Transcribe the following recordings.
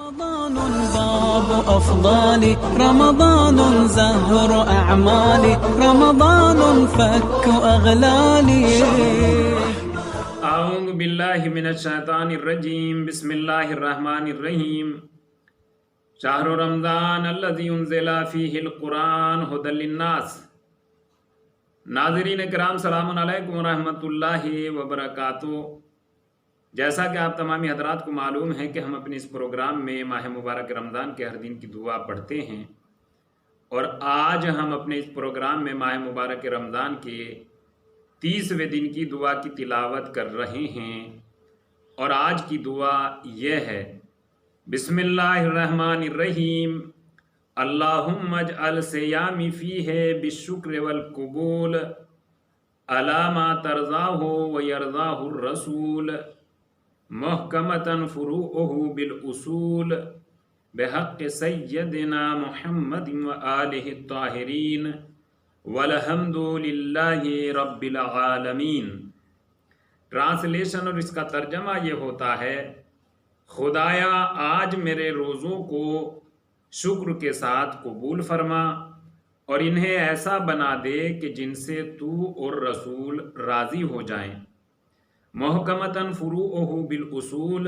رمضان باب أفضال رمضان زهر أعمالي رمضان فك أغلالي اعوذ باللہ من الشیطان الرجیم بسم اللہ الرحمن الرحیم شہر رمضان الذی انزل فیہ القرآن ھدی للناس۔ ناظرین کرام سلام علیکم ورحمۃ اللہ وبرکاتہ۔ جیسا کہ آپ تمامی حضرات کو معلوم ہے کہ ہم اپنے اس پروگرام میں ماہ مبارک رمضان کے ہر دن کی دعا پڑھتے ہیں، اور آج ہم اپنے اس پروگرام میں ماہ مبارک رمضان کے 30ویں دن کی دعا کی تلاوت کر رہے ہیں، اور آج کی دعا یہ ہے: بسم اللہ الرحمن الرحیم، اللہم اجعل صیامی فیہ بالشکر والقبول علی ما ترضاہ ویرضاہ الرسول محکمۃ فروعہ بالاصول بحق سیدنا محمد وآلہ الطاہرین والحمد للہ رب العالمین۔ ٹرانسلیشن اور اس کا ترجمہ یہ ہوتا ہے: خدایا آج میرے روزوں کو شکر کے ساتھ قبول فرما اور انہیں ایسا بنا دے کہ جن سے تو اور رسول راضی ہو جائیں۔ محکمۃ فروعہ بالاصول،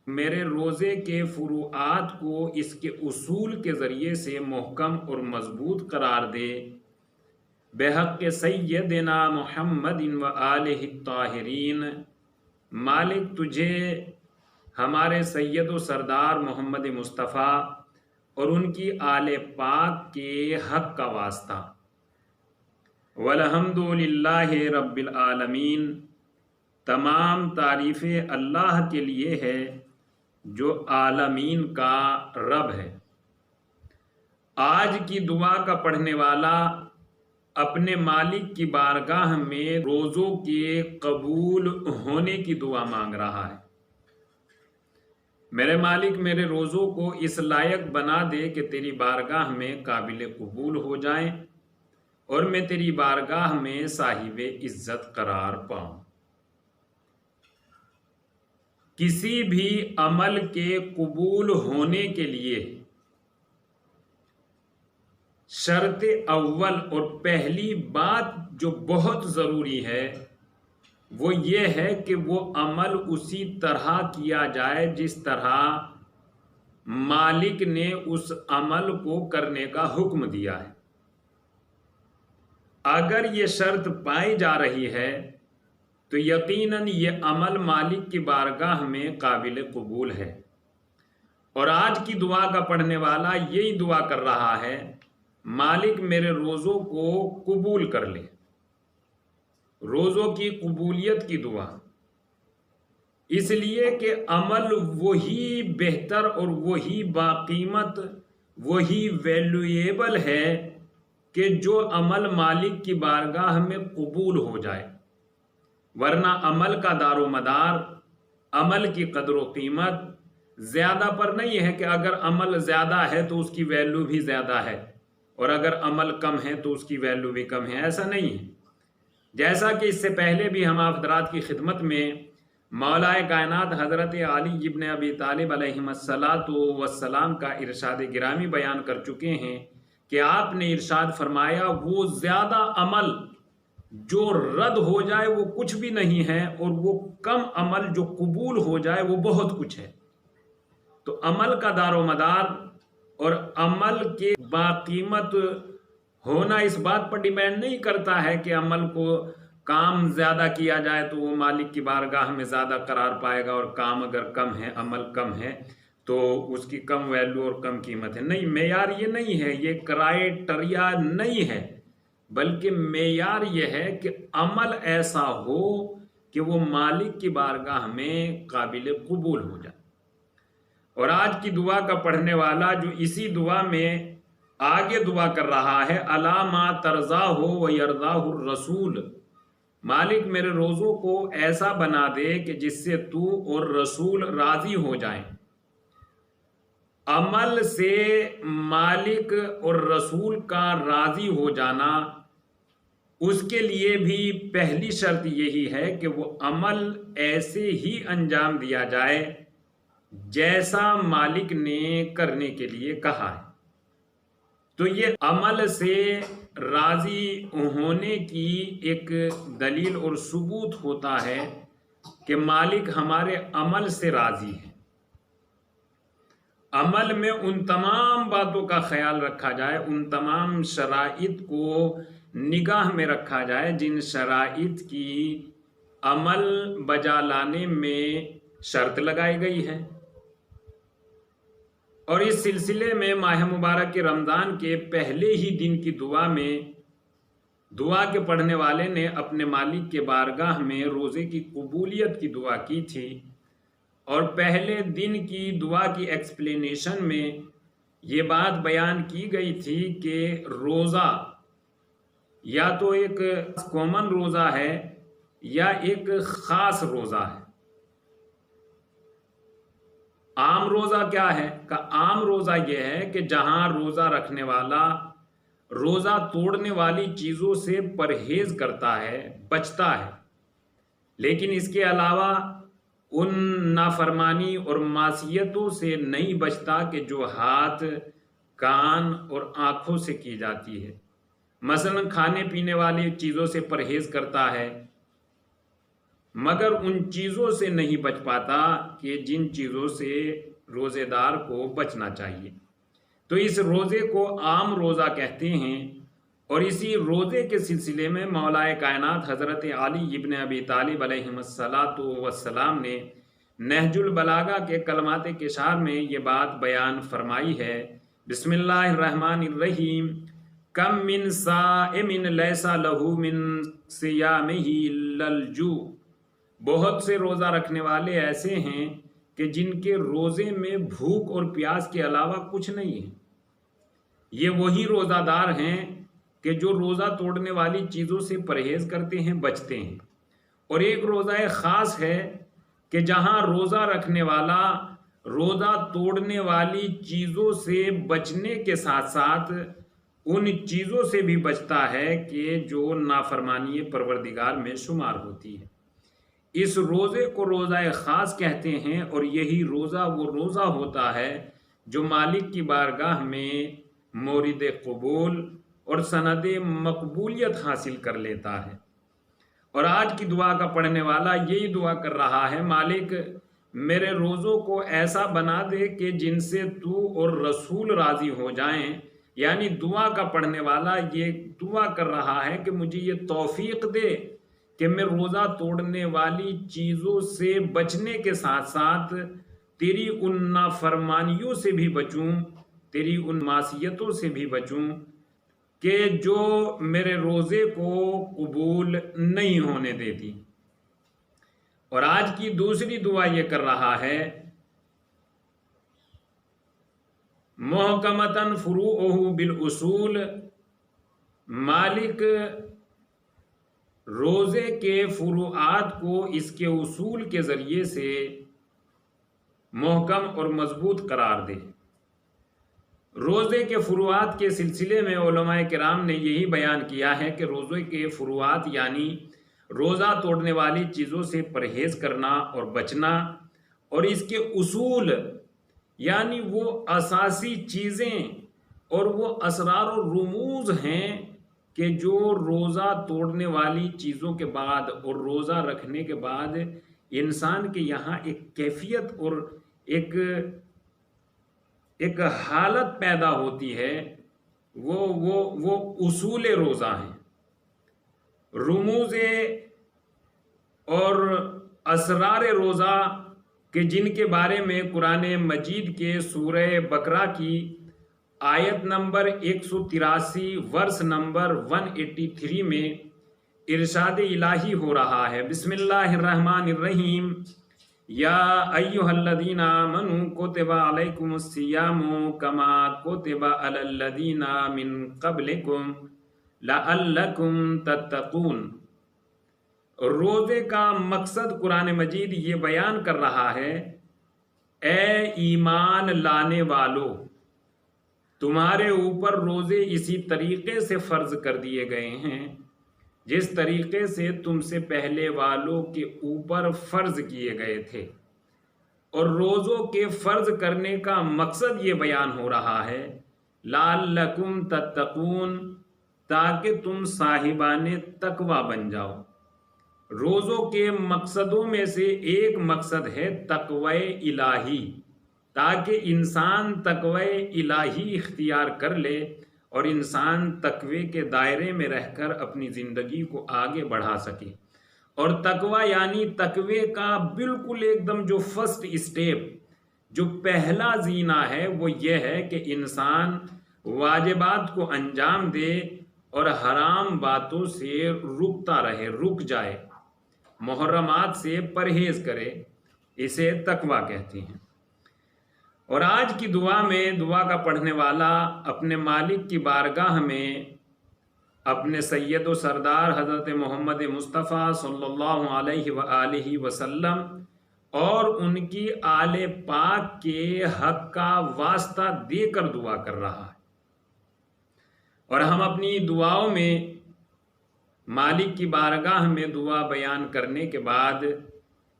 میرے روزے کے فروعات کو اس کے اصول کے ذریعے سے محکم اور مضبوط قرار دے۔ بحق سیدنا محمد وآلہ الطاہرین، مالک تجھے ہمارے سید و سردار محمد مصطفیٰ اور ان کی آل پاک کے حق کا واسطہ۔ والحمد للہ رب العالمین، تمام تعریفیں اللہ کے لیے ہے جو عالمین کا رب ہے۔ آج کی دعا کا پڑھنے والا اپنے مالک کی بارگاہ میں روزوں کے قبول ہونے کی دعا مانگ رہا ہے۔ میرے مالک میرے روزوں کو اس لائق بنا دے کہ تیری بارگاہ میں قابل قبول ہو جائیں اور میں تیری بارگاہ میں صاحب عزت قرار پاؤں۔ کسی بھی عمل کے قبول ہونے کے لیے شرط اول اور پہلی بات جو بہت ضروری ہے وہ یہ ہے کہ وہ عمل اسی طرح کیا جائے جس طرح مالک نے اس عمل کو کرنے کا حکم دیا ہے۔ اگر یہ شرط پائی جا رہی ہے تو یقیناً یہ عمل مالک کی بارگاہ میں قابل قبول ہے۔ اور آج کی دعا کا پڑھنے والا یہی دعا کر رہا ہے: مالک میرے روزوں کو قبول کر لے۔ روزوں کی قبولیت کی دعا، اس لیے کہ عمل وہی بہتر اور وہی باقیمت، وہی ویلیویبل ہے کہ جو عمل مالک کی بارگاہ میں قبول ہو جائے، ورنہ عمل کا دار و مدار، عمل کی قدر و قیمت زیادہ پر نہیں ہے کہ اگر عمل زیادہ ہے تو اس کی ویلیو بھی زیادہ ہے، اور اگر عمل کم ہے تو اس کی ویلیو بھی کم ہے۔ ایسا نہیں ہے۔ جیسا کہ اس سے پہلے بھی ہم آپ حضرات کی خدمت میں مولا کائنات حضرت علی ابن ابی طالب علیہ السلام کا ارشاد گرامی بیان کر چکے ہیں کہ آپ نے ارشاد فرمایا: وہ زیادہ عمل جو رد ہو جائے وہ کچھ بھی نہیں ہے، اور وہ کم عمل جو قبول ہو جائے وہ بہت کچھ ہے۔ تو عمل کا دار و مدار اور عمل کے باقیمت ہونا اس بات پر ڈیپینڈ نہیں کرتا ہے کہ عمل کو کام زیادہ کیا جائے تو وہ مالک کی بارگاہ میں زیادہ قرار پائے گا، اور کام اگر کم ہے، عمل کم ہے تو اس کی کم ویلیو اور کم قیمت ہے۔ نہیں، معیار یہ نہیں ہے، یہ کرائیٹریا نہیں ہے، بلکہ معیار یہ ہے کہ عمل ایسا ہو کہ وہ مالک کی بارگاہ میں قابل قبول ہو جائے۔ اور آج کی دعا کا پڑھنے والا جو اسی دعا میں آگے دعا کر رہا ہے: علی ما ترضاہ ویرضاہ الرسول، مالک میرے روزوں کو ایسا بنا دے کہ جس سے تو اور رسول راضی ہو جائیں۔ عمل سے مالک اور رسول کا راضی ہو جانا، اس کے لیے بھی پہلی شرط یہی ہے کہ وہ عمل ایسے ہی انجام دیا جائے جیسا مالک نے کرنے کے لیے کہا ہے۔ تو یہ عمل سے راضی ہونے کی ایک دلیل اور ثبوت ہوتا ہے کہ مالک ہمارے عمل سے راضی ہے۔ عمل میں ان تمام باتوں کا خیال رکھا جائے، ان تمام شرائط کو نگاہ میں رکھا جائے جن شرائط کی عمل بجا لانے میں شرط لگائی گئی ہے۔ اور اس سلسلے میں ماہ مبارک کے رمضان کے پہلے ہی دن کی دعا میں دعا کے پڑھنے والے نے اپنے مالک کے بارگاہ میں روزے کی قبولیت کی دعا کی تھی، اور پہلے دن کی دعا کی ایکسپلینیشن میں یہ بات بیان کی گئی تھی کہ روزہ یا تو ایک کامن روزہ ہے یا ایک خاص روزہ ہے۔ عام روزہ کیا ہے؟ کہ عام روزہ یہ ہے کہ جہاں روزہ رکھنے والا روزہ توڑنے والی چیزوں سے پرہیز کرتا ہے، بچتا ہے، لیکن اس کے علاوہ ان نافرمانی اور معصیتوں سے نہیں بچتا کہ جو ہاتھ، کان اور آنکھوں سے کی جاتی ہے۔ مثلا کھانے پینے والی چیزوں سے پرہیز کرتا ہے، مگر ان چیزوں سے نہیں بچ پاتا کہ جن چیزوں سے روزے دار کو بچنا چاہیے۔ تو اس روزے کو عام روزہ کہتے ہیں، اور اسی روزے کے سلسلے میں مولا کائنات حضرت علی ابن ابی طالب علیہ السلام نے نہج البلاغہ کے کلمات کشار میں یہ بات بیان فرمائی ہے۔ بسم اللہ الرحمن الرحیم، کم من صائم لیس لہ من صیامہ الا الجوع، بہت سے روزہ رکھنے والے ایسے ہیں کہ جن کے روزے میں بھوک اور پیاس کے علاوہ کچھ نہیں ہے۔ یہ وہی روزہ دار ہیں کہ جو روزہ توڑنے والی چیزوں سے پرہیز کرتے ہیں، بچتے ہیں۔ اور ایک روزہ خاص ہے کہ جہاں روزہ رکھنے والا روزہ توڑنے والی چیزوں سے بچنے کے ساتھ ساتھ ان چیزوں سے بھی بچتا ہے کہ جو نافرمانی پروردگار میں شمار ہوتی ہے۔ اس روزے کو روزہ خاص کہتے ہیں، اور یہی روزہ وہ روزہ ہوتا ہے جو مالک کی بارگاہ میں مورد قبول اور سند مقبولیت حاصل کر لیتا ہے۔ اور آج کی دعا کا پڑھنے والا یہی دعا کر رہا ہے، مالک میرے روزوں کو ایسا بنا دے کہ جن سے تو اور رسول راضی ہو جائیں۔ یعنی دعا کا پڑھنے والا یہ دعا کر رہا ہے کہ مجھے یہ توفیق دے کہ میں روزہ توڑنے والی چیزوں سے بچنے کے ساتھ ساتھ تیری ان نافرمانیوں سے بھی بچوں، تیری ان معصیتوں سے بھی بچوں کہ جو میرے روزے کو قبول نہیں ہونے دیتی۔ اور آج کی دوسری دعا یہ کر رہا ہے، محکمتاً فروعہ بالاصول، مالک روزے کے فروعات کو اس کے اصول کے ذریعے سے محکم اور مضبوط قرار دے۔ روزے کے فروعات کے سلسلے میں علماء کرام نے یہی بیان کیا ہے کہ روزے کے فروعات یعنی روزہ توڑنے والی چیزوں سے پرہیز کرنا اور بچنا، اور اس کے اصول یعنی وہ اساسی چیزیں اور وہ اسرار و رموز ہیں کہ جو روزہ توڑنے والی چیزوں کے بعد اور روزہ رکھنے کے بعد انسان کے یہاں ایک کیفیت اور ایک حالت پیدا ہوتی ہے، وہ اصول روزہ ہیں، رموز اور اسرار روزہ کہ جن کے بارے میں قرآن مجید کے سورہ بقرہ کی آیت نمبر 183 ورس نمبر 183 میں ارشاد الہی ہو رہا ہے۔ بسم اللہ الرحمن الرحیم، یا ایھا الذین آمنوا کتب علیکم الصیام کما کتب علی الذین من قبلکم لعلکم تتقون۔ روزے کا مقصد قرآن مجید یہ بیان کر رہا ہے، اے ایمان لانے والو، تمہارے اوپر روزے اسی طریقے سے فرض کر دیے گئے ہیں جس طریقے سے تم سے پہلے والوں کے اوپر فرض کیے گئے تھے، اور روزوں کے فرض کرنے کا مقصد یہ بیان ہو رہا ہے لعلکم تتقون، تاکہ تم صاحبان تقوی بن جاؤ۔ روزوں کے مقصدوں میں سے ایک مقصد ہے تقوی الہی، تاکہ انسان تقوی الہی اختیار کر لے اور انسان تقوی کے دائرے میں رہ کر اپنی زندگی کو آگے بڑھا سکے۔ اور تقوی یعنی تقوی کا بالکل ایک دم جو فرسٹ اسٹیپ، جو پہلا زینہ ہے، وہ یہ ہے کہ انسان واجبات کو انجام دے اور حرام باتوں سے رکتا رہے، رک جائے، محرمات سے پرہیز کرے، اسے تقوی کہتے ہیں۔ اور آج کی دعا میں دعا کا پڑھنے والا اپنے مالک کی بارگاہ میں اپنے سید و سردار حضرت محمد مصطفیٰ صلی اللہ علیہ وآلہ وسلم اور ان کی آل پاک کے حق کا واسطہ دے کر دعا کر رہا ہے۔ اور ہم اپنی دعاؤں میں مالک کی بارگاہ میں دعا بیان کرنے کے بعد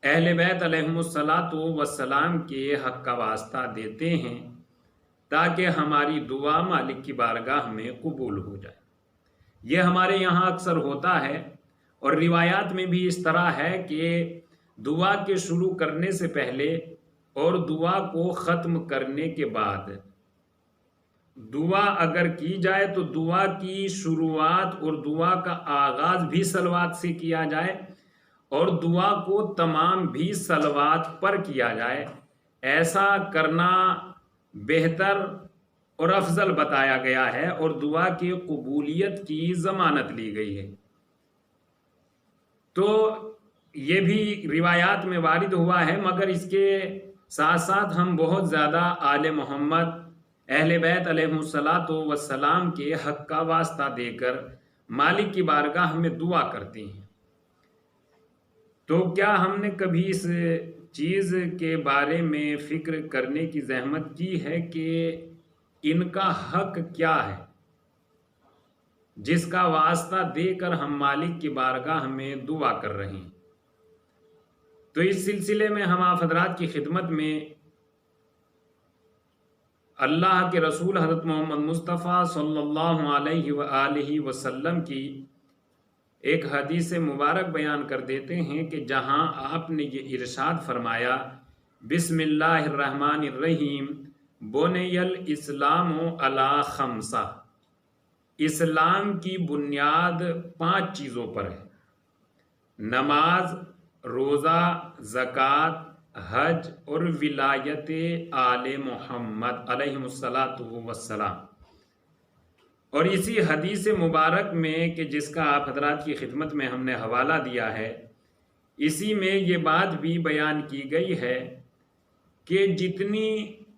اہل بیت علیہم الصلاۃ والسلام کے حق کا واسطہ دیتے ہیں تاکہ ہماری دعا مالک کی بارگاہ میں قبول ہو جائے۔ یہ ہمارے یہاں اکثر ہوتا ہے اور روایات میں بھی اس طرح ہے کہ دعا کے شروع کرنے سے پہلے اور دعا کو ختم کرنے کے بعد دعا اگر کی جائے تو دعا کی شروعات اور دعا کا آغاز بھی صلوات سے کیا جائے اور دعا کو تمام بھی صلوات پر کیا جائے۔ ایسا کرنا بہتر اور افضل بتایا گیا ہے اور دعا کی قبولیت کی ضمانت لی گئی ہے۔ تو یہ بھی روایات میں وارد ہوا ہے، مگر اس کے ساتھ ساتھ ہم بہت زیادہ آل محمد اہل بیت علیہم الصلاۃ والسلام کے حق کا واسطہ دے کر مالک کی بارگاہ میں دعا کرتے ہیں۔ تو کیا ہم نے کبھی اس چیز کے بارے میں فکر کرنے کی زحمت کی ہے کہ ان کا حق کیا ہے جس کا واسطہ دے کر ہم مالک کی بارگاہ میں دعا کر رہے ہیں؟ تو اس سلسلے میں ہم آپ حضرات کی خدمت میں اللہ کے رسول حضرت محمد مصطفیٰ صلی اللہ علیہ وآلہ وسلم کی ایک حدیث مبارک بیان کر دیتے ہیں کہ جہاں آپ نے یہ ارشاد فرمایا بسم اللہ الرحمن الرحیم بنی الاسلام علی خمسہ، اسلام کی بنیاد 5 چیزوں پر ہے: نماز، روزہ، زکوٰۃ، حج اور ولایت آل محمد علیہم الصلاۃ والسلام۔ اور اسی حدیث مبارک میں کہ جس کا آپ حضرات کی خدمت میں ہم نے حوالہ دیا ہے، اسی میں یہ بات بھی بیان کی گئی ہے کہ جتنی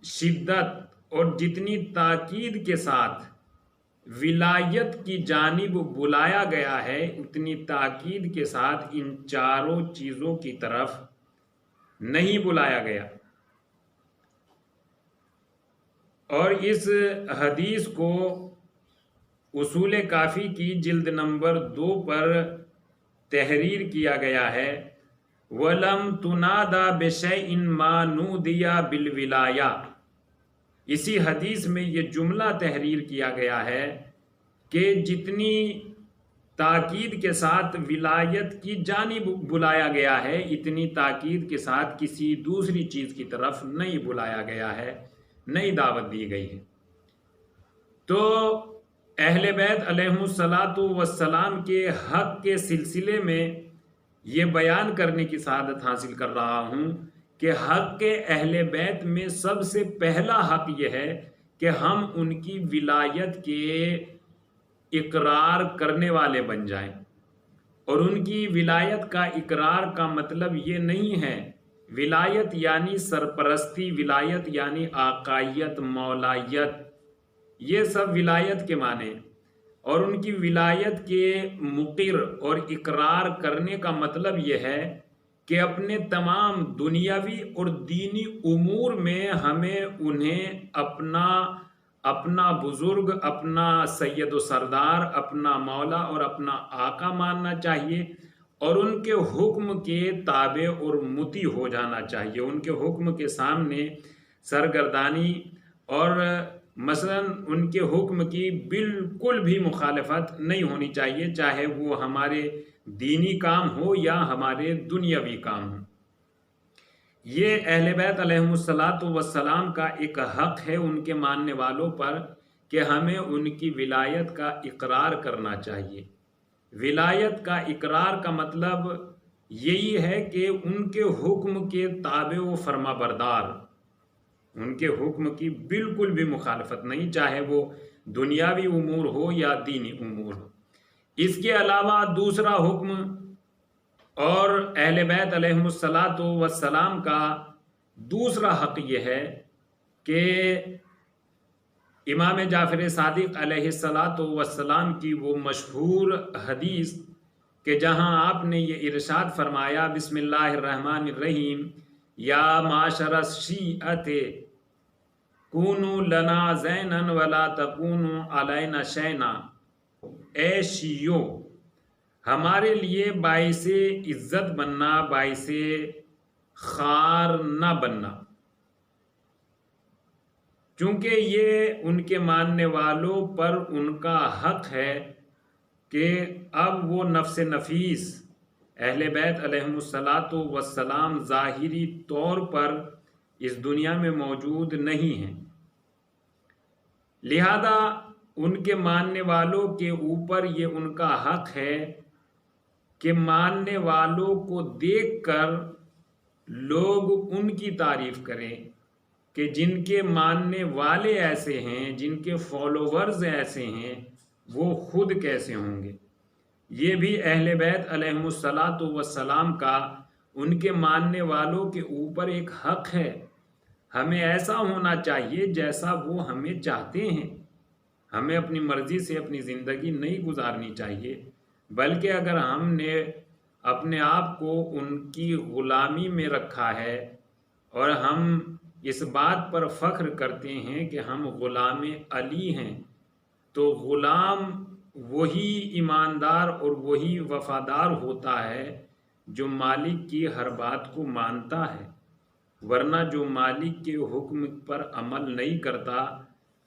شدت اور جتنی تاکید کے ساتھ ولایت کی جانب بلایا گیا ہے، اتنی تاکید کے ساتھ ان 4 چیزوں کی طرف نہیں بلایا گیا۔ اور اس حدیث کو اصول کافی کی جلد نمبر 2 پر تحریر کیا گیا ہے وَلَمْ تُنَادَى بِشَيْءٍ مَا نُودِيَ بِالْوِلَایَةِ۔ اسی حدیث میں یہ جملہ تحریر کیا گیا ہے کہ جتنی تاکید کے ساتھ ولایت کی جانب بلایا گیا ہے، اتنی تاکید کے ساتھ کسی دوسری چیز کی طرف نہیں بلایا گیا ہے، نہیں دعوت دی گئی ہے۔ تو اہل بیت علیہم الصلاۃ والسلام کے حق کے سلسلے میں یہ بیان کرنے کی سعادت حاصل کر رہا ہوں کہ حق کے اہل بیت میں سب سے پہلا حق یہ ہے کہ ہم ان کی ولایت کے اقرار کرنے والے بن جائیں۔ اور ان کی ولایت کا اقرار کا مطلب یہ نہیں ہے، ولایت یعنی سرپرستی، ولایت یعنی آقائیت، مولایت، یہ سب ولایت کے معنی۔ اور ان کی ولایت کے مقر اور اقرار کرنے کا مطلب یہ ہے کہ اپنے تمام دنیاوی اور دینی امور میں ہمیں انہیں اپنا بزرگ، اپنا سید و سردار، اپنا مولا اور اپنا آقا ماننا چاہیے، اور ان کے حکم کے تابع اور مطیع ہو جانا چاہیے، ان کے حکم کے سامنے سرگردانی اور مثلا ان کے حکم کی بالکل بھی مخالفت نہیں ہونی چاہیے، چاہے وہ ہمارے دینی کام ہو یا ہمارے دنیاوی کام ہو۔ یہ اہل بیت علیہم السلام کا ایک حق ہے ان کے ماننے والوں پر کہ ہمیں ان کی ولایت کا اقرار کرنا چاہیے۔ ولایت کا اقرار کا مطلب یہی ہے کہ ان کے حکم کے تابع و فرما بردار، ان کے حکم کی بالکل بھی مخالفت نہیں، چاہے وہ دنیاوی امور ہو یا دینی امور ہو۔ اس کے علاوہ دوسرا حکم اور اہل بیت علیہم السلام کا دوسرا حق یہ ہے کہ امام جعفر صادق علیہ السلام کی وہ مشہور حدیث کہ جہاں آپ نے یہ ارشاد فرمایا بسم اللہ الرحمن الرحیم یا معاشر الشیعۃ کونوا لنا زینا ولا تکونوا علینا شینا، اے شیعو ہمارے لیے باعث عزت بننا، باعث خار نہ بننا، چونکہ یہ ان کے ماننے والوں پر ان کا حق ہے کہ اب وہ نفس نفیس اہل بیت علیہم السلام ظاہری طور پر اس دنیا میں موجود نہیں ہیں، لہذا ان کے ماننے والوں کے اوپر یہ ان کا حق ہے کہ ماننے والوں کو دیکھ کر لوگ ان کی تعریف کریں کہ جن کے ماننے والے ایسے ہیں، جن کے فالوورز ایسے ہیں، وہ خود کیسے ہوں گے۔ یہ بھی اہل بیت علیہم السلام کا ان کے ماننے والوں کے اوپر ایک حق ہے۔ ہمیں ایسا ہونا چاہیے جیسا وہ ہمیں چاہتے ہیں، ہمیں اپنی مرضی سے اپنی زندگی نہیں گزارنی چاہیے، بلکہ اگر ہم نے اپنے آپ کو ان کی غلامی میں رکھا ہے اور ہم اس بات پر فخر کرتے ہیں کہ ہم غلام علی ہیں، تو غلام وہی ایماندار اور وہی وفادار ہوتا ہے جو مالک کی ہر بات کو مانتا ہے، ورنہ جو مالک کے حکم پر عمل نہیں کرتا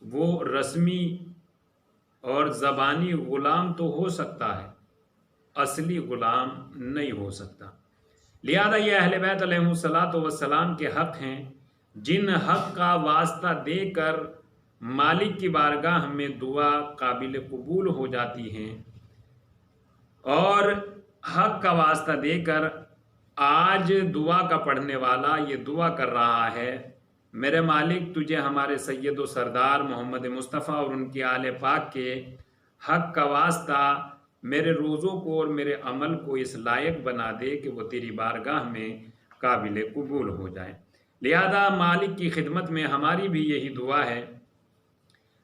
وہ رسمی اور زبانی غلام تو ہو سکتا ہے، اصلی غلام نہیں ہو سکتا۔ لہذا یہ اہل بیت علیہم السلام کے حق ہیں، جن حق کا واسطہ دے کر مالک کی بارگاہ میں دعا قابل قبول ہو جاتی ہیں، اور حق کا واسطہ دے کر آج دعا کا پڑھنے والا یہ دعا کر رہا ہے، میرے مالک تجھے ہمارے سید و سردار محمد مصطفیٰ اور ان کے آل پاک کے حق کا واسطہ میرے روزوں کو اور میرے عمل کو اس لائق بنا دے کہ وہ تیری بارگاہ میں قابل قبول ہو جائے۔ لہذا مالک کی خدمت میں ہماری بھی یہی دعا ہے،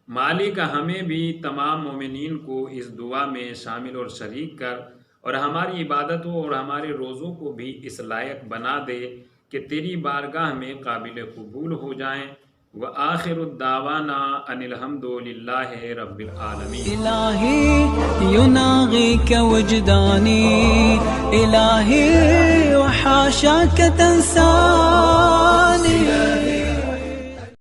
مالک ہمیں بھی تمام مومنین کو اس دعا میں شامل اور شریک کر اور ہماری عبادتوں اور ہمارے روزوں کو بھی اس لائق بنا دے کہ تیری بارگاہ میں قابل قبول ہو جائیں۔ وآخر الدعوانا ان الحمد للہ رب العالمین۔ إلهي يناغيك وجداني، إلهي وحاشاك تنساني.